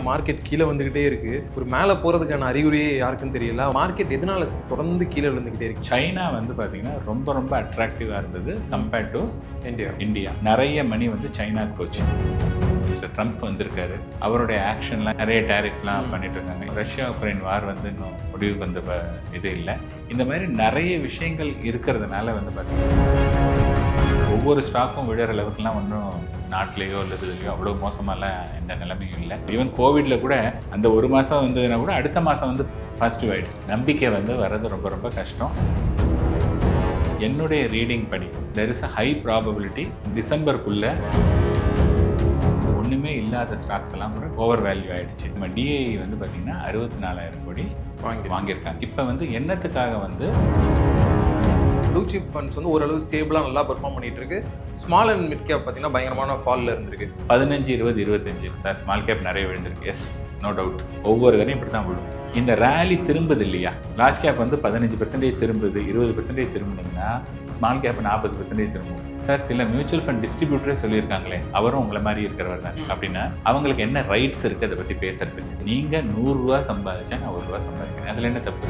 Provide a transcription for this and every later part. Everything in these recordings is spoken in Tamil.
மார்க்கெட் கீழே வந்துகிட்டே இருக்கு. ஒரு மேலே போறதுக்கான அறிகுறியே யாருக்கும் தெரியல. மார்க்கெட் எதனால தொடர்ந்து கீழே விழுந்துகிட்டே இருக்கு? சைனா வந்து பார்த்தீங்கன்னா ரொம்ப அட்ராக்டிவாக இருந்தது கம்பேர்ட் டு இந்தியா. நிறைய மணி வந்து சைனாக்கு போச்சு. மிஸ்டர் ட்ரம்ப் வந்திருக்காரு, அவருடைய ஆக்ஷன்லாம் நிறைய டேரிஃப்லாம் பண்ணிட்டு இருக்காங்க. ரஷ்யா உக்ரைன் வார் வந்து இன்னும் முடிவுக்கு வந்த இது இல்லை. இந்த மாதிரி நிறைய விஷயங்கள் இருக்கிறதுனால வந்து பார்த்தீங்கன்னா ஒவ்வொரு ஸ்டாக்கும் விழுற அளவுக்குலாம் ஒன்றும் நாட்டிலேயோ இல்லை இதுலையோ அவ்வளோ மோசமாலாம் எந்த நிலைமையும் இல்லை. ஈவன் கோவிடில் கூட அந்த ஒரு மாதம் வந்ததுன்னா கூட அடுத்த மாதம் வந்து பாசிட்டிவ் ஆகிடுச்சு. நம்பிக்கை வந்து வர்றது ரொம்ப கஷ்டம். என்னுடைய ரீடிங் படி there is a high probability டிசம்பருக்குள்ளே ஒன்றுமே இல்லாத ஸ்டாக்ஸ் எல்லாம் கூட ஓவர் வேல்யூ ஆகிடுச்சு. நம்ம டிஐ வந்து பார்த்திங்கன்னா 64,000 கோடி வாங்கியிருக்காங்க. இப்போ வந்து என்னத்துக்காக வந்து ப்ளூ சிப் ஃபண்ட்ஸ் வந்து ஓரளவு ஸ்டேபிளாக நல்லா பெர்ஃபார்ம் பண்ணிட்டு இருக்கு. ஸ்மால் அண்ட் மிட் கேப் பார்த்தீங்கன்னா பயங்கரமான ஃபாலில் இருந்திருக்கு. 15, 20, 25 சார் ஸ்மால் கேப் நிறைய விழுந்திருக்கு. Yes, no doubt. ஒவ்வொரு தடையும் இப்படி தான் விழும். இந்த ரேலி திரும்புது இல்லையா? லார்ஜ் கேப் வந்து 15% திரும்புது, 20% திரும்பினீங்கன்னா ஸ்மால் கேப் 40% திரும்பும். சார் சில மியூச்சுவல் ஃபண்ட் டிஸ்ட்ரிபியூட்டரே சொல்லியிருக்காங்களே, அவரும் உங்களை மாதிரி இருக்கிறவர் தான் அப்படின்னா அவங்களுக்கு என்ன ரைட்ஸ் இருக்குது அதை பற்றி பேசுறதுக்கு? நீங்கள் 100 ரூபா சம்பாதிச்சா நான் 1 ரூபா சம்பாதிக்கிறேன், அதில் என்ன தப்பு?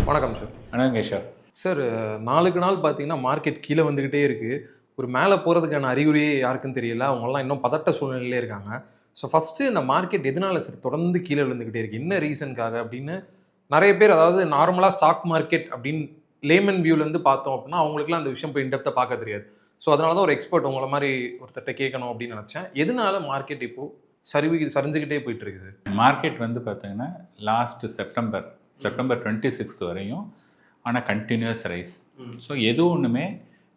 வணக்கம் சார். வணக்கம் கேஷவ் சார். நாளுக்கு நாள் பார்த்தீங்கன்னா மார்க்கெட் கீழே வந்துக்கிட்டே இருக்குது. ஒரு மேலே போகிறதுக்கான அறிகுறியே யாருக்கும் தெரியல. அவங்கெல்லாம் இன்னும் பதட்ட சூழ்நிலையிலே இருக்காங்க. ஸோ ஃபஸ்ட்டு இந்த மார்க்கெட் எதனால சார் தொடர்ந்து கீழே விழுந்துக்கிட்டே இருக்குது, என்ன ரீசனுக்காக அப்படின்னு நிறைய பேர், அதாவது நார்மலாக ஸ்டாக் மார்க்கெட் அப்படின்னு லேமன் வியூலேருந்து பார்த்தோம் அப்படின்னா அவங்களுக்குலாம் அந்த விஷயம் போய் இன்டெப்த்தாக பார்க்க தெரியாது. ஸோ அதனால தான் ஒரு எக்ஸ்பர்ட் உங்களை மாதிரி ஒருத்தட்ட கேட்கணும் அப்படின்னு நினச்சேன். எதனால மார்க்கெட் இப்போது சரிஞ்சுக்கிட்டே போயிட்டு இருக்குது? மார்க்கெட் வந்து பார்த்தீங்கன்னா லாஸ்ட் செப்டம்பர் 26 வரையும் ஆனால் கண்டினியூஸ் ரைஸ். ஸோ எது ஒன்றுமே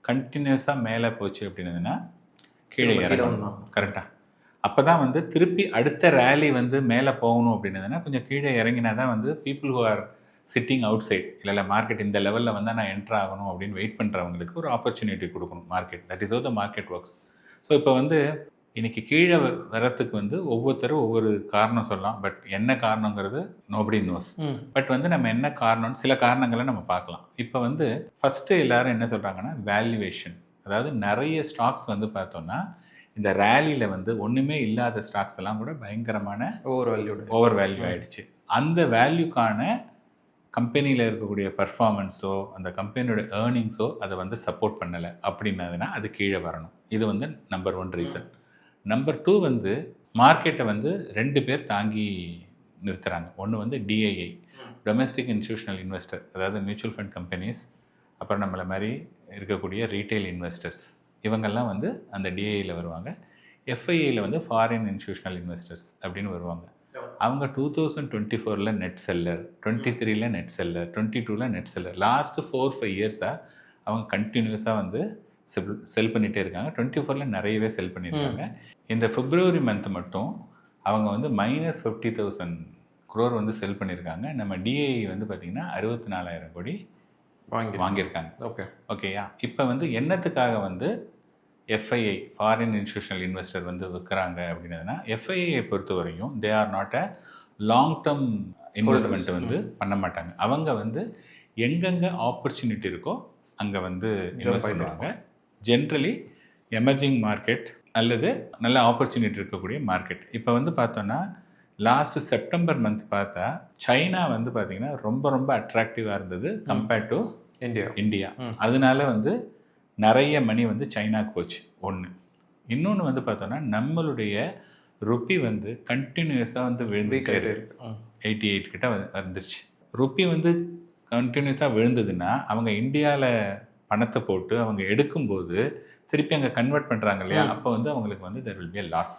கண்டினியூஸாக மேலே போச்சு அப்படின்னதுன்னா கீழே இறங்கணும். கரெக்டாக அப்போ தான் வந்து திருப்பி அடுத்த ரேலி வந்து மேலே போகணும் அப்படின்னதுன்னா கொஞ்சம் கீழே இறங்கினா தான் வந்து people who are sitting outside, இல்லை மார்க்கெட் இந்த லெவலில் வந்து நான் என்ட்ரு ஆகணும் அப்படின்னு வெயிட் பண்ணுறவங்களுக்கு ஒரு ஆப்பர்ச்சுனிட்டி கொடுக்கணும் market. That is how the market works. So இப்போ வந்து இன்னைக்கு கீழே வரத்துக்கு வந்து ஒவ்வொருத்தரும் ஒவ்வொரு காரணம் சொல்லலாம். பட் என்ன காரணங்கிறது நோபடி நோஸ். பட் வந்து நம்ம என்ன காரணம், சில காரணங்களை நம்ம பார்க்கலாம். இப்போ வந்து ஃபர்ஸ்ட் எல்லாரும் என்ன சொல்றாங்கன்னா வேல்யூவேஷன். அதாவது நிறைய ஸ்டாக்ஸ் வந்து பார்த்தோம்னா இந்த ரேலியில வந்து ஒண்ணுமே இல்லாத ஸ்டாக்ஸ் எல்லாம் கூட பயங்கரமான ஓவர் வேல்யூ ஆயிடுச்சு. அந்த வேல்யூக்கான கம்பெனியில் இருக்கக்கூடிய பர்ஃபார்மன்ஸோ அந்த கம்பெனியோட ஏர்னிங்ஸோ அதை வந்து சப்போர்ட் பண்ணலை அப்படின்னதுன்னா அது கீழே வரணும். இது வந்து நம்பர் 1 ரீசன். நம்பர் 2 வந்து மார்க்கெட்டை வந்து 2 பேர் தாங்கி நிறுத்துகிறாங்க. ஒன்று வந்து டிஐஐ, டொமெஸ்டிக் இன்ஸ்டிடியூஷனல் இன்வெஸ்டர், அதாவது மியூச்சுவல் ஃபண்ட் கம்பெனிஸ், அப்புறம் நம்மளை மாதிரி இருக்கக்கூடிய ரீட்டைல் இன்வெஸ்டர்ஸ், இவங்கெல்லாம் வந்து அந்த டிஐயில் வருவாங்க. எஃப்ஐஐயில் வந்து ஃபாரின் இன்ஸ்டிடியூஷனல் இன்வெஸ்டர்ஸ் அப்படின்னு வருவாங்க. அவங்க 2024 net seller, 23 net seller, 22 net seller. Last 4-5 இயர்ஸாக அவங்க கண்டினியூஸாக வந்து செல் பண்ணிகிட்டே இருக்காங்க. 24 நிறையவே செல் பண்ணியிருக்காங்க. இந்த பிப்ரவரி மந்த் மட்டும் அவங்க வந்து -50,000 crore வந்து செல் பண்ணியிருக்காங்க. நம்ம டிஐ வந்து பார்த்திங்கன்னா 64,000 கோடி வாங்கியிருக்காங்க. ஓகேயா? இப்போ வந்து என்னத்துக்காக வந்து எஃப்ஐஐ ஃபாரின் இன்ஸ்டிடியூஷனல் இன்வெஸ்டர் வந்து விற்கிறாங்க அப்படின்னதுன்னா, எஃப்ஐஐ பொறுத்த வரையும் they are not a long term investment வந்து பண்ண மாட்டாங்க. அவங்க வந்து எங்கெங்கே ஆப்பர்ச்சுனிட்டி இருக்கோ அங்கே வந்து இன்வெஸ்ட் பண்ணுவாங்க. ஜென்ரலி எமர்ஜிங் மார்க்கெட் அல்லது நல்ல ஆப்பர்ச்சுனிட்டி இருக்கக்கூடிய மார்க்கெட். இப்போ வந்து பார்த்தோன்னா லாஸ்ட் செப்டம்பர் மந்த் பார்த்தா சைனா வந்து பார்த்தீங்கன்னா ரொம்ப அட்ராக்டிவாக இருந்தது கம்பேர்ட் டு இந்தியா. அதனால வந்து நிறைய மணி வந்து சைனாக்கு போச்சு. ஒன்று. இன்னொன்று வந்து பார்த்தோன்னா நம்மளுடைய ருப்பி வந்து கண்டினியூஸாக வந்து விழுந்துட்டே இருக்கு. 88 கிட்ட வந்துருச்சு. ருப்பி வந்து கண்டினியூஸாக விழுந்ததுன்னா அவங்க இந்தியாவில் பணத்தை போட்டு அவங்க எடுக்கும்போது திருப்பி அங்கே கன்வெர்ட் பண்ணுறாங்க இல்லையா? அப்போ வந்து அவங்களுக்கு வந்து there will be a loss.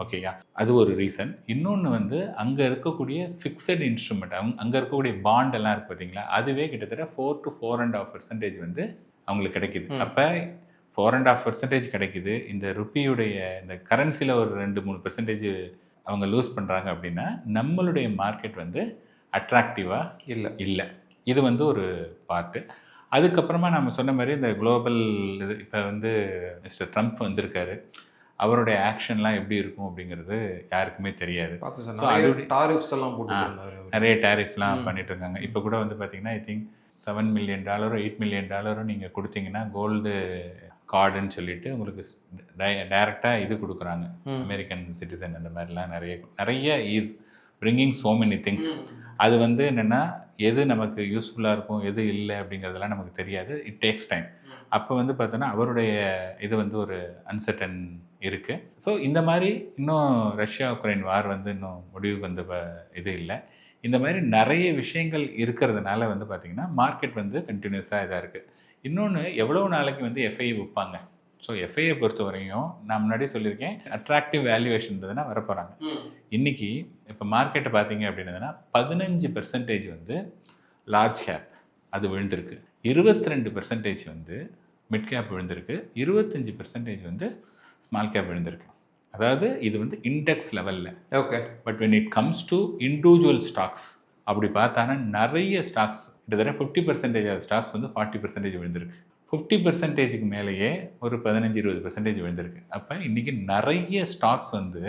ஓகேயா? அது ஒரு ரீசன். இன்னொன்று வந்து அங்கே இருக்கக்கூடிய ஃபிக்ஸட் இன்ஸ்ட்ருமெண்ட், அங்கே இருக்கக்கூடிய பாண்ட் எல்லாம் இருக்கு பார்த்தீங்களா, அதுவே கிட்டத்தட்ட 4 to 4.5% வந்து அவங்களுக்கு கிடைக்குது. அப்போ 4.5% கிடைக்குது. இந்த ருப்பியுடைய இந்த கரன்சியில் ஒரு 2-3% அவங்க லூஸ் பண்ணுறாங்க அப்படின்னா நம்மளுடைய மார்க்கெட் வந்து அட்ராக்டிவாக இல்லை. இது வந்து ஒரு பார்ட்டு. அதுக்கப்புறமா நம்ம சொன்ன மாதிரி இந்த குளோபல் இது, இப்போ வந்து மிஸ்டர் ட்ரம்ப் வந்திருக்காரு, அவருடைய ஆக்ஷன்லாம் எப்படி இருக்கும் அப்படிங்கிறது யாருக்குமே தெரியாது. நிறைய டேரிஃப்லாம் பண்ணிட்டு இருக்காங்க. இப்போ கூட வந்து பார்த்தீங்கன்னா ஐ திங்க் $7 million $8 million நீங்கள் கொடுத்தீங்கன்னா கோல்டு கார்டுன்னு சொல்லிட்டு உங்களுக்கு டைரெக்டாக இது கொடுக்குறாங்க. அமெரிக்கன் சிட்டிசன் அந்த மாதிரிலாம் நிறைய is bringing so many things. அது வந்து என்னென்னா எது நமக்கு யூஸ்ஃபுல்லாக இருக்கும் எது இல்லை அப்படிங்கிறதெல்லாம் நமக்கு தெரியாது. It takes time. அப்போ வந்து பார்த்தோன்னா அவருடைய இது வந்து ஒரு அன்சர்டன் இருக்குது. ஸோ இந்த மாதிரி இன்னும் ரஷ்யா உக்ரைன் வார் வந்து இன்னும் முடிவுக்கு வந்த இது இல்லை. இந்த மாதிரி நிறைய விஷயங்கள் இருக்கிறதுனால வந்து பார்த்திங்கன்னா மார்க்கெட் வந்து கண்டினியூஸாக இதாக இருக்குது. இன்னொன்று எவ்வளோ நாளைக்கு வந்து எஃப்ஐ விற்பாங்க. ஸோ எஃப்ஐயை பொறுத்த வரையும் நான் முன்னாடியே சொல்லியிருக்கேன், அட்ராக்டிவ் வேல்யூவேஷன் இருந்ததுன்னா வரப்போகிறாங்க. இன்றைக்கி இப்போ மார்க்கெட்டை பார்த்தீங்க அப்படின்னதுன்னா 15% வந்து லார்ஜ் கேப் அது விழுந்திருக்கு, 22% வந்து மிட் கேப் விழுந்திருக்கு, 25% வந்து ஸ்மால் கேப் விழுந்திருக்கு. அதாவது இது வந்து இண்டெக்ஸ் லெவலில். Okay. But when it comes to individual stocks அப்படி பார்த்தானா நிறைய ஸ்டாக்ஸ் கிட்டத்தட்ட 50% ஸ்டாக்ஸ் வந்து 40% விழுந்திருக்கு. 50%க்கு மேலேயே ஒரு 15-20% விழுந்திருக்கு. அப்போ இன்றைக்கி நிறைய ஸ்டாக்ஸ் வந்து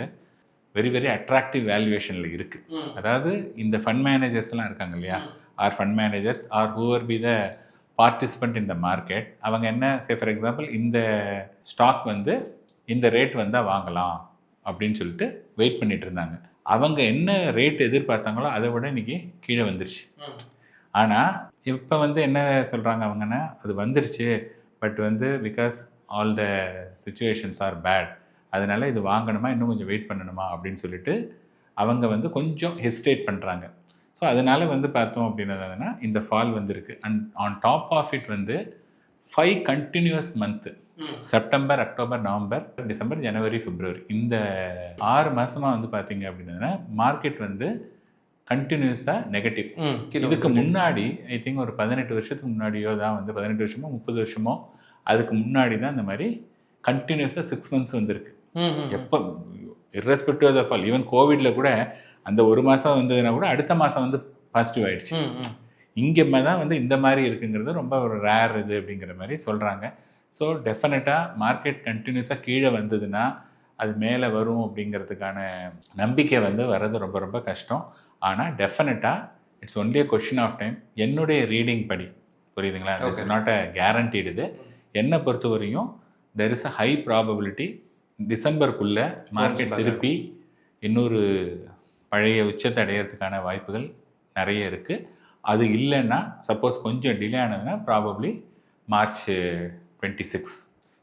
வெரி வெரி அட்ராக்டிவ் வேல்யூவேஷனில் இருக்குது. அதாவது இந்த ஃபண்ட் மேனேஜர்ஸ்லாம் இருக்காங்க இல்லையா, are fund managers are whoever be the participant in the market, அவங்க என்ன ஃபார் எக்ஸாம்பிள் இந்த ஸ்டாக் வந்து இந்த ரேட் வந்தால் வாங்கலாம் அப்படின்னு சொல்லிட்டு வெயிட் பண்ணிட்டு இருந்தாங்க. அவங்க என்ன ரேட் எதிர்பார்த்தாங்களோ அதை விட இன்றைக்கி கீழே வந்துருச்சு. ஆனால் இப்போ வந்து என்ன சொல்கிறாங்க அவங்கன்னா, அது வந்துருச்சு பட் வந்து because all the situations are bad, அதனால் இது வாங்கணுமா இன்னும் கொஞ்சம் வெயிட் பண்ணணுமா அப்படின்னு சொல்லிட்டு அவங்க வந்து கொஞ்சம் ஹெசிடேட் பண்ணுறாங்க. ஸோ அதனால் வந்து பார்த்தோம் அப்படின்னதுன்னா இந்த ஃபால் வந்திருக்கு. And on top of it வந்து 5 continuous month, September, October, November, December, January, February, இந்த 6 மாதமாக வந்து பார்த்தீங்க அப்படின்னா மார்க்கெட் வந்து கண்டினியூஸாக நெகட்டிவ். இதுக்கு முன்னாடி ஐ திங்க் ஒரு 18 வருஷத்துக்கு முன்னாடியோ தான் வந்து 18 வருஷமோ 30 வருஷமோ அதுக்கு முன்னாடி தான் இந்த மாதிரி கண்டினியூஸாக 6 மந்த்ஸ் வந்திருக்கு. எப்போ irrespective of the fall, even கோவிட்ல கூட அந்த ஒரு மாதம் வந்ததுன்னா கூட அடுத்த மாதம் வந்து பாசிட்டிவ் ஆகிடுச்சு. இங்கே தான் வந்து இந்த மாதிரி இருக்குங்கிறது ரொம்ப ஒரு ரேர் இது அப்படிங்கிற மாதிரி சொல்கிறாங்க. ஸோ டெஃபினட்டாக மார்க்கெட் கண்டினியூஸாக கீழே வந்ததுன்னா அது மேலே வரும் அப்படிங்கிறதுக்கான நம்பிக்கை வந்து வர்றது ரொம்ப ரொம்ப கஷ்டம். ஆனால் டெஃபினட்டாக it's only a question of time. என்னுடைய ரீடிங் படி, புரியுதுங்களா, this is not a guaranteed. இது என்னை பொறுத்த வரையும் there is a high probability டிசம்பருக்குள்ளே மார்க்கெட் திருப்பி இன்னொரு பழைய உச்சத்தை அடையிறதுக்கான வாய்ப்புகள் நிறைய இருக்குது. அது இல்லைன்னா சப்போஸ் கொஞ்சம் டிலே ஆனதுன்னா ப்ராபப்ளி மார்ச் 26.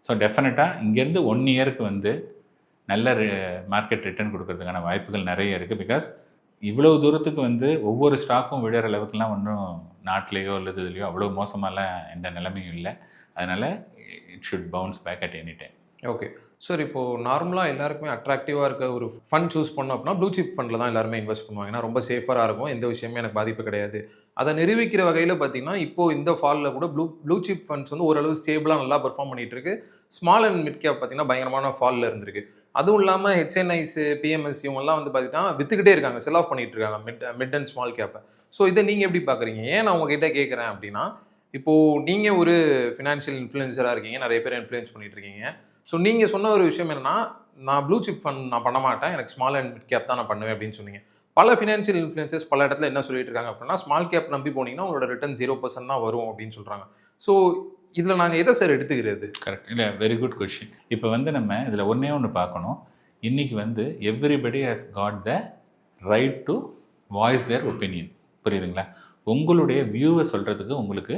ஸோ டெஃபினட்டாக இங்கேருந்து 1 இயருக்கு வந்து நல்ல மார்க்கெட் ரிட்டர்ன் கொடுக்கறதுக்கான வாய்ப்புகள் நிறைய இருக்குது. பிகாஸ் இவ்வளவு தூரத்துக்கு வந்து ஒவ்வொரு ஸ்டாக்கும் விழுற அளவுக்குலாம் ஒன்றும் நாட்டிலேயோ அல்லது இதுலையோ அவ்வளோ மோசமாலாம் எந்த நிலைமையும் இல்லை. அதனால் it should bounce back at any time. Okay sir, இப்போது நார்மலாக எல்லாருக்குமே அட்ராக்டிவாக இருக்க ஒரு ஃபண்ட் சூஸ் பண்ணோம் அப்படின்னா ப்ளூ சிப் ஃபண்டில் தான் எல்லாருமே இன்வெஸ்ட் பண்ணுவாங்க. ஏன்னா ரொம்ப சேஃபராக இருக்கும், எந்த விஷயமே எனக்கு பாதிப்பு கிடையாது. அதை நிரூபிக்கிற வகையில் பார்த்தீங்கன்னா இப்போது இந்த ஃபாலில் கூட ப்ளூ சிப் ஃபண்ட்ஸ் வந்து ஓரளவு ஸ்டேபிளாக நல்லா பெர்ஃபார்ம் பண்ணிகிட்டு இருக்கு. ஸ்மால் அண்ட் மிட் கேப் பார்த்தீங்கன்னா பயங்கரமான ஃபாலில் இருந்திருக்கு. அதுவும் இல்லாமல் ஹெச்என்ஐஸ், பிஎம்எஸ் இவங்கெல்லாம் வந்து பார்த்தீங்கன்னா விற்றுக்கிட்டே இருக்காங்க, செல் ஆஃப் பண்ணிகிட்டு இருக்காங்க மிட் அண்ட் ஸ்மால் கேப்பை. ஸோ இதை நீங்கள் எப்படி பார்க்குறீங்க? ஏன் நான் உங்ககிட்ட கேட்குறேன் அப்படின்னா, இப்போது நீங்கள் ஒரு ஃபினான்ஷியல் இன்ஃப்ளூயன்சராக இருக்கீங்க, நிறைய பேர் இன்ஃப்ளூயன்ஸ் பண்ணிகிட்டு இருக்கீங்க. ஸோ நீங்கள் சொன்ன ஒரு விஷயம் என்னன்னா, நான் ப்ளூ சிப் ஃபண்ட் நான் பண்ண மாட்டேன், எனக்கு ஸ்மால் அண்ட் மிட் கேப் தான் நான் பண்ணுவேன் அப்படின்னு சொன்னீங்க. பல ஃபினான்ஷியல் இன்ஃப்ளூயன்சஸ் பல இடத்துல என்ன சொல்லிட்டு இருக்காங்க அப்படின்னா, ஸ்மால் கேப் நம்பி போனீங்கன்னா உங்களோட ரிட்டர்ன் 0% தான் வரும் அப்படின்னு சொல்கிறாங்க. ஸோ இதில் நாங்கள் எதை சார் எடுத்துக்கிறது? கரெக்ட், இல்லை, வெரி குட் கொஸ்டின். இப்போ வந்து நம்ம இதில் ஒன்று பார்க்கணும். இன்றைக்கி வந்து everybody has got the right to voice there opinion. புரியுதுங்களா? உங்களுடைய வியூவை சொல்கிறதுக்கு உங்களுக்கு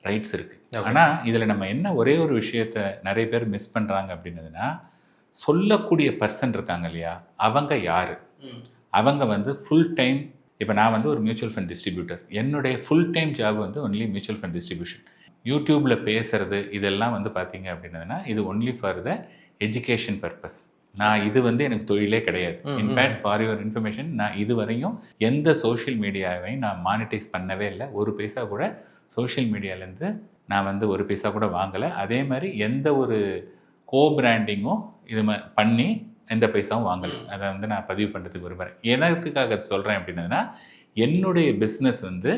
ரைட்ஸ் இருக்குது. ஆனால் இதில் நம்ம என்ன ஒரே ஒரு விஷயத்தை நிறைய பேர் மிஸ் பண்ணுறாங்க அப்படின்னதுன்னா, சொல்லக்கூடிய பர்சன் இருக்காங்க இல்லையா, அவங்க யார்? அவங்க வந்து ஃபுல் டைம், இப்போ நான் வந்து ஒரு மியூச்சுவல் ஃபண்ட் டிஸ்ட்ரிபியூட்டர், என்னுடைய ஃபுல் டைம் ஜாப் வந்து ஒன்லி மியூச்சுவல் ஃபண்ட் டிஸ்ட்ரிபியூஷன். யூடியூப்பில் பேசுறது இதெல்லாம் வந்து பார்த்தீங்க அப்படின்னதுன்னா இது only for the education purpose. நான் இது வந்து எனக்கு தொழிலே கிடையாது. இன்ஃபேக்ட் ஃபார் யுவர் இன்ஃபர்மேஷன், நான் இது வரையும் எந்த சோஷியல் மீடியாவையும் நான் மானிட்டைஸ் பண்ணவே இல்லை. ஒரு பைசா கூட சோஷியல் மீடியாவிலேருந்து நான் வந்து ஒரு பைசா கூட வாங்கலை. அதே மாதிரி எந்த ஒரு கோ பிராண்டிங்கும் இது பண்ணி எந்த பைசாவும் வாங்கலை. அதை வந்து நான் பதிவு பண்ணுறதுக்கு விரும்புகிறேன். எனக்குக்காக சொல்கிறேன் அப்படின்னதுன்னா, என்னுடைய பிஸ்னஸ் வந்து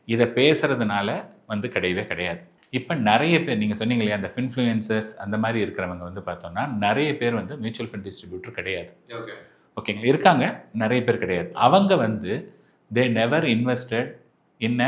இதை பேசுகிறதுனால வந்து கிடையவே கிடையாது. இப்போ நிறைய பேர் நீங்கள் சொன்னீங்க இல்லையா, அந்த இன்ஃப்ளூயன்சர்ஸ் அந்த மாதிரி இருக்கிறவங்க வந்து பார்த்தோம்னா நிறைய பேர் வந்து மியூச்சுவல் ஃபண்ட் டிஸ்ட்ரிபியூட்டர் கிடையாது. ஓகேங்க, இருக்காங்க, நிறைய பேர் கிடையாது. அவங்க வந்து தே நெவர் இன்வெஸ்டட் இன்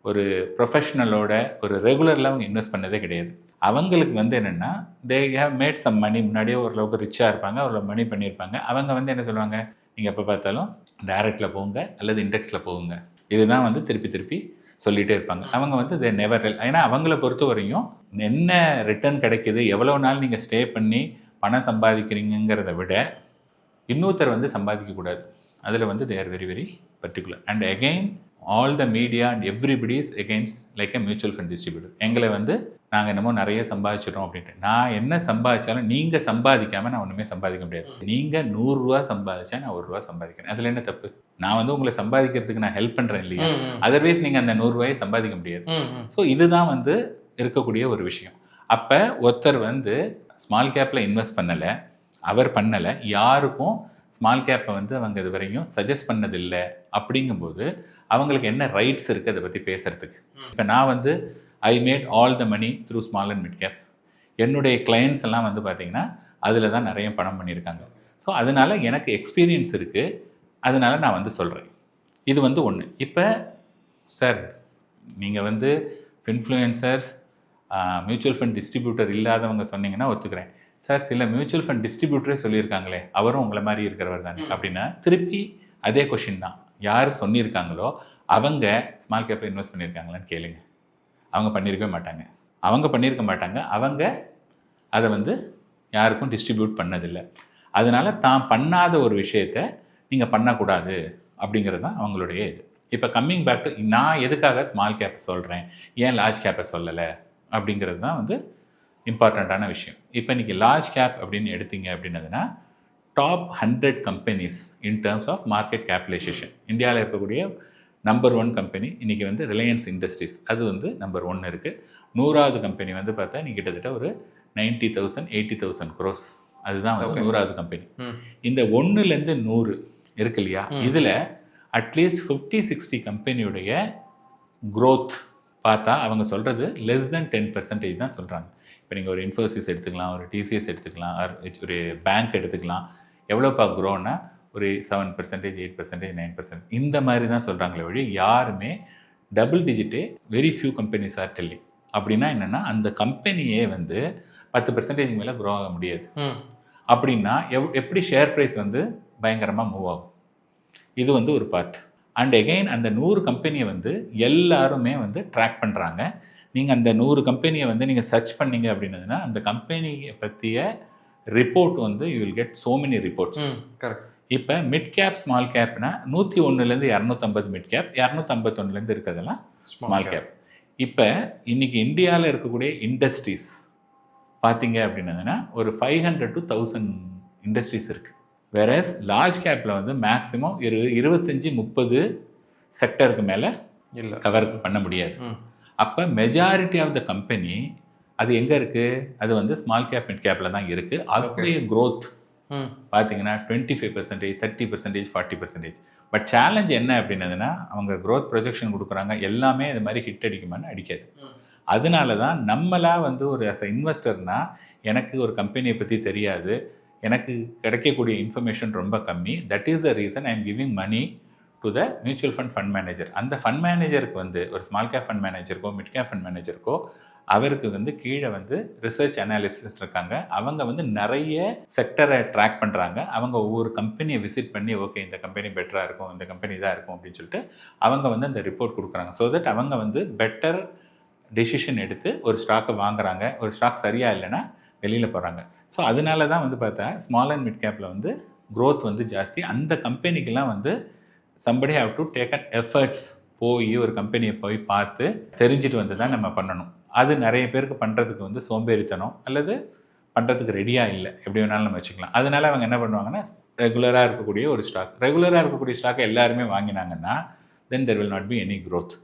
ஒரு ப்ரொஃபஷ்னலோட ஒரு ரெகுலரில் அவங்க இன்வெஸ்ட் பண்ணதே கிடையாது. அவங்களுக்கு வந்து என்னென்னா they have made some money, முன்னாடியே ஓரளவுக்கு ரிச்சாக இருப்பாங்க, அவ்வளோ மணி பண்ணியிருப்பாங்க. அவங்க வந்து என்ன சொல்லுவாங்க, நீங்கள் எப்போ பார்த்தாலும் டைரக்டில் போங்க அல்லது இண்டெக்ஸில் போகுங்க, இதுதான் வந்து திருப்பி திருப்பி சொல்லிகிட்டே இருப்பாங்க. அவங்க வந்து தே நெவர், ஏன்னா அவங்கள பொறுத்த வரையும் என்ன ரிட்டர்ன் கிடைக்கிது, எவ்வளோ நாள் நீங்கள் ஸ்டே பண்ணி பணம் சம்பாதிக்கிறீங்கிறத விட இன்னொருத்தர் வந்து சம்பாதிக்கக்கூடாது. அதில் வந்து they are very very particular. And again all the media and everybody is against like a mutual fund distributor. எங்களை வந்து நாங்கள் என்னமோ நிறைய சம்பாதிச்சிடறோம் அப்படின்ட்டு. நான் என்ன சம்பாதிச்சாலும் நீங்கள் சம்பாதிக்காமல் நான் ஒன்றுமே சம்பாதிக்க முடியாது. நீங்கள் 100 ரூபா சம்பாதிச்சா நான் 1 ரூபா சம்பாதிக்கிறேன். அதில் என்ன தப்பு? நான் வந்து உங்களை சம்பாதிக்கிறதுக்கு நான் ஹெல்ப் பண்ணுறேன் இல்லையா? அதர்வைஸ் நீங்கள் அந்த 100 ரூபாயை சம்பாதிக்க முடியாது. ஸோ இதுதான் வந்து இருக்கக்கூடிய ஒரு விஷயம். அப்போ ஒருத்தர் வந்து ஸ்மால் கேப்பில் இன்வெஸ்ட் பண்ணலை, அவர் பண்ணலை, யாருக்கும் ஸ்மால் கேப்பை வந்து அவங்க இது வரையும் சஜஸ்ட் பண்ணதில்லை. அப்படிங்கும்போது அவங்களுக்கு என்ன ரைட்ஸ் இருக்குது அதை பற்றி பேசுகிறதுக்கு? இப்போ நான் வந்து I made all the money through small and mid cap. என்னுடைய கிளைண்ட்ஸ் எல்லாம் வந்து பார்த்திங்கன்னா அதில் தான் நிறைய பணம் பண்ணியிருக்காங்க. ஸோ அதனால் எனக்கு எக்ஸ்பீரியன்ஸ் இருக்குது, அதனால் நான் வந்து சொல்கிறேன். இது வந்து ஒன்று. இப்போ சார் நீங்கள் வந்து இன்ஃப்ளூயன்சர்ஸ், மியூச்சுவல் ஃபண்ட் டிஸ்ட்ரிபியூட்டர் இல்லாதவங்க சொன்னீங்கன்னா ஒத்துக்கிறேன். சார் சில மியூச்சுவல் ஃபண்ட் டிஸ்ட்ரிபியூட்டரே சொல்லியிருக்காங்களே, அவரும் உங்களை மாதிரி இருக்கிறவர் தானே அப்படின்னா திருப்பி அதே கொஷின் தான். யார் சொன்னிருக்காங்களோ அவங்க ஸ்மால் கேப்பில் இன்வெஸ்ட் பண்ணியிருக்காங்களான்னு கேளுங்க. அவங்க பண்ணியிருக்கவே மாட்டாங்க. அவங்க அதை வந்து யாருக்கும் டிஸ்ட்ரிபியூட் பண்ணதில்லை. அதனால் தான் பண்ணாத ஒரு விஷயத்தை நீங்கள் பண்ணக்கூடாது அப்படிங்கிறது தான் அவங்களுடைய இது. இப்போ கம்மிங் பேக் டு நான் எதுக்காக ஸ்மால் கேப்பை சொல்கிறேன், ஏன் லார்ஜ் கேப்பை சொல்லலை அப்படிங்கிறது தான் வந்து இம்பார்ட்டண்ட்டான விஷயம். இப்போ இன்றைக்கி லார்ஜ் கேப் அப்படின்னு எடுத்தீங்க அப்படின்னதுன்னா top 100 companies in terms of market capitalisation. இந்தியாவில் இருக்கக்கூடிய நம்பர் 1 கம்பெனி இன்றைக்கி வந்து ரிலையன்ஸ் இண்டஸ்ட்ரீஸ், அது வந்து நம்பர் 1 இருக்குது. 100வது கம்பெனி வந்து பார்த்தா இன்றைக்கி கிட்டத்தட்ட ஒரு 90,000 80,000 crores, அதுதான் வந்து 100வது கம்பெனி. இந்த 1லேருந்து 100 இருக்கு இல்லையா, இதில் அட்லீஸ்ட் 50-60 கம்பெனியுடைய க்ரோத் பார்த்தா அவங்க சொல்கிறது less than 10% தான் சொல்கிறாங்க. இப்போ நீங்கள் ஒரு இன்ஃபோசிஸ் எடுத்துக்கலாம், ஒரு டிசிஎஸ் எடுத்துக்கலாம், ஒரு பேங்க் எடுத்துக்கலாம். எவ்வளோப்பா க்ரோன்னா ஒரு 7%, 8%, 9% இந்த மாதிரி தான் சொல்கிறாங்களே வழி யாருமே double digit very few companies are telling. அப்படின்னா என்னென்னா அந்த கம்பெனியே வந்து 10% மேலே க்ரோ ஆக முடியாது. அப்படின்னா எப்படி ஷேர் ப்ரைஸ் வந்து பயங்கரமாக மூவ் ஆகும்? இது வந்து ஒரு பார்ட். அண்ட் எகெயின் அந்த 100 கம்பெனியை வந்து எல்லாருமே வந்து ட்ராக் பண்ணுறாங்க. நீங்கள் அந்த 100 கம்பெனியை வந்து நீங்கள் சர்ச் பண்ணீங்க அப்படின்னதுன்னா அந்த கம்பெனியை பற்றிய ரிப்போர்ட் வந்து you will get so many reports. Correct. இப்போ மிட் கேப் ஸ்மால் கேப்னா 101லேருந்து 250 மிட் கேப், 251லேருந்து இருக்கிறதெல்லாம் ஸ்மால் கேப். இப்போ இன்னைக்கு இந்தியாவில் இருக்கக்கூடிய இண்டஸ்ட்ரீஸ் பார்த்தீங்க அப்படின்னதுன்னா ஒரு 500 to 1000 இண்டஸ்ட்ரீஸ் இருக்குது. வேறஸ் லார்ஜ் கேப்பில் வந்து மேக்ஸிமம் 25-30 செக்டருக்கு மேலே இல்லை கவர் பண்ண முடியாது. அப்போ மெஜாரிட்டி ஆஃப் த கம்பெனி அது எங்கே இருக்குது? அது வந்து ஸ்மால் கேப் மிட் கேப்பில் தான் இருக்குது. அதுக்குடைய க்ரோத் பார்த்தீங்கன்னா 25%, 30%, 40%. பட் சேலஞ்ச் என்ன அப்படின்னதுன்னா அவங்க க்ரோத் ப்ரொஜெக்ஷன் கொடுக்குறாங்க, எல்லாமே இது மாதிரி ஹிட் அடிக்குமான்னு அடிக்காது. அதனால தான் நம்மளா வந்து ஒரு அஸ் அ இன்வெஸ்டர்னா எனக்கு ஒரு கம்பெனியை பற்றி தெரியாது, எனக்கு கிடைக்கக்கூடிய இன்ஃபர்மேஷன் ரொம்ப கம்மி. That is the reason I am giving money to the mutual fund manager. அந்த ஃபண்ட் மேனேஜருக்கு வந்து ஒரு ஸ்மால் கேப் ஃபண்ட் மேனேஜருக்கோ மிட் கேப் ஃபண்ட் மேனேஜருக்கோ அவருக்கு வந்து கீழே வந்து ரிசர்ச் அனாலிசிஸ்ட் இருக்காங்க. அவங்க வந்து நிறைய செக்டரை ட்ராக் பண்ணுறாங்க. அவங்க ஒவ்வொரு கம்பெனியை விசிட் பண்ணி ஓகே இந்த கம்பெனி பெட்டராக இருக்கும், இந்த கம்பெனி இதாக இருக்கும் அப்படின்னு சொல்லிட்டு அவங்க வந்து அந்த ரிப்போர்ட் கொடுக்குறாங்க. ஸோ தட் அவங்க வந்து பெட்டர் டெசிஷன் எடுத்து ஒரு ஸ்டாக்கை வாங்குறாங்க. ஒரு ஸ்டாக் சரியாக இல்லைன்னா வெளியில் போகிறாங்க. ஸோ அதனால தான் வந்து பார்த்தா ஸ்மால் அண்ட் மிட் கேப்பில் வந்து க்ரோத் வந்து ஜாஸ்தி. அந்த கம்பெனிக்கெலாம் வந்து somebody have to take an efforts, போய் ஒரு கம்பெனியை போய் பார்த்து தெரிஞ்சுட்டு வந்து தான் நம்ம பண்ணணும். அது நிறைய பேருக்கு பண்ணுறதுக்கு வந்து சோம்பேறித்தனம் அல்லது பண்ணுறதுக்கு ரெடியாக இல்லை, எப்படி வேணாலும் நம்ம வச்சுக்கலாம். அதனால அவங்க என்ன பண்ணுவாங்கன்னா ரெகுலராக இருக்கக்கூடிய ஒரு ஸ்டாக்கை எல்லாருமே வாங்கினாங்கன்னா then there will not be any growth.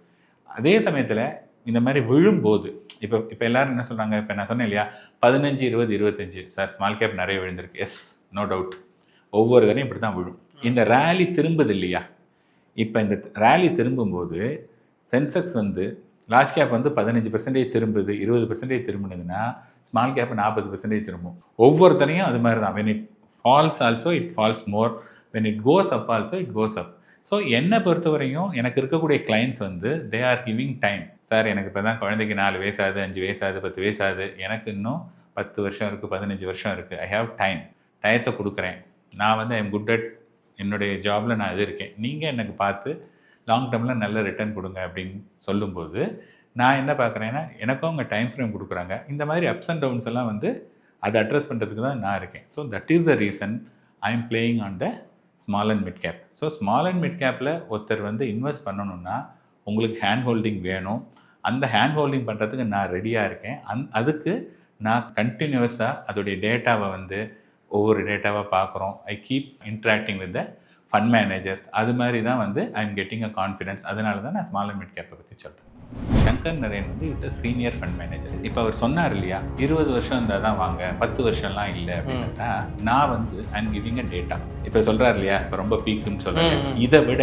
அதே சமயத்தில் இந்த மாதிரி விழும்போது இப்போ எல்லாரும் என்ன சொல்கிறாங்க, இப்போ நான் சொன்னேன் இல்லையா 15, 20, 25 சார் ஸ்மால் கேப் நிறைய விழுந்திருக்கு. எஸ், நோ டவுட், ஒவ்வொரு தடையும் இப்படி தான் விழும். இந்த ரேலி திரும்புது இல்லையா, இப்போ இந்த ரேலி திரும்பும்போது சென்செக்ஸ் வந்து லார்ஜ் கேப் வந்து 15% திரும்புது, 20% திரும்பினதுன்னா ஸ்மால் கேப் 40% திரும்பும். ஒவ்வொருத்தனையும் அது மாதிரி தான். when it falls also it falls more, when it goes up also it goes up. So என்னை பொறுத்தவரையும் எனக்கு இருக்கக்கூடிய கிளைண்ட்ஸ் வந்து they are giving time. Sir எனக்கு இப்போ தான் குழந்தைக்கு 4 வயசாகுது, 5 வயசாகுது, 10 வயசாகுது, எனக்கு இன்னும் 10 வருஷம் இருக்குது, 15 வருஷம் இருக்குது, ஐ ஹாவ் டைம், டயத்தை கொடுக்குறேன், நான் வந்து ஐம் குட் அட் என்னுடைய ஜாபில் நான் இது இருக்கேன், நீங்கள் எனக்கு பார்த்து லாங் டேர்மில் நல்ல ரிட்டர்ன் கொடுங்க அப்படின்னு சொல்லும்போது நான் என்ன பார்க்குறேன்னா எனக்கும் அவங்க டைம் ஃப்ரேம் கொடுக்குறாங்க. இந்த மாதிரி அப்ஸ் அண்ட் டவுன்ஸ் எல்லாம் வந்து அதை அட்ரஸ் பண்ணுறதுக்கு தான் நான் இருக்கேன். So that is the reason I M playing on the small and mid gap. So small and mid கேப்பில் ஒருத்தர் வந்து இன்வெஸ்ட் பண்ணணும்னா உங்களுக்கு ஹேண்ட் ஹோல்டிங் வேணும். அந்த ஹேண்ட் ஹோல்டிங் பண்ணுறதுக்கு நான் ரெடியாக இருக்கேன். அதுக்கு நான் கண்டினியூஸாக அதோடைய டேட்டாவை வந்து ஒவ்வொரு டேட்டாவாக பார்க்குறோம். I keep interacting with the fund managers. அது மாதிரி தான் வந்து I am getting a confidence. அதனால தான் நான் ஸ்மால் அண்ட் மிட் கேப்பை பற்றி சொல்கிறேன். சங்கர் நரேன் வந்து is a senior fund manager. இப்போ அவர் சொன்னார் இல்லையா 20 வருஷம் இருந்தால் தான் வாங்க, 10 வருஷம்லாம் இல்லை அப்படின்னா, நான் வந்து ஐ எம் கிவிங் அ டேட்டா. இப்போ சொல்கிறார் இல்லையா இப்போ ரொம்ப பீக்குன்னு சொல்கிறேன், இதை விட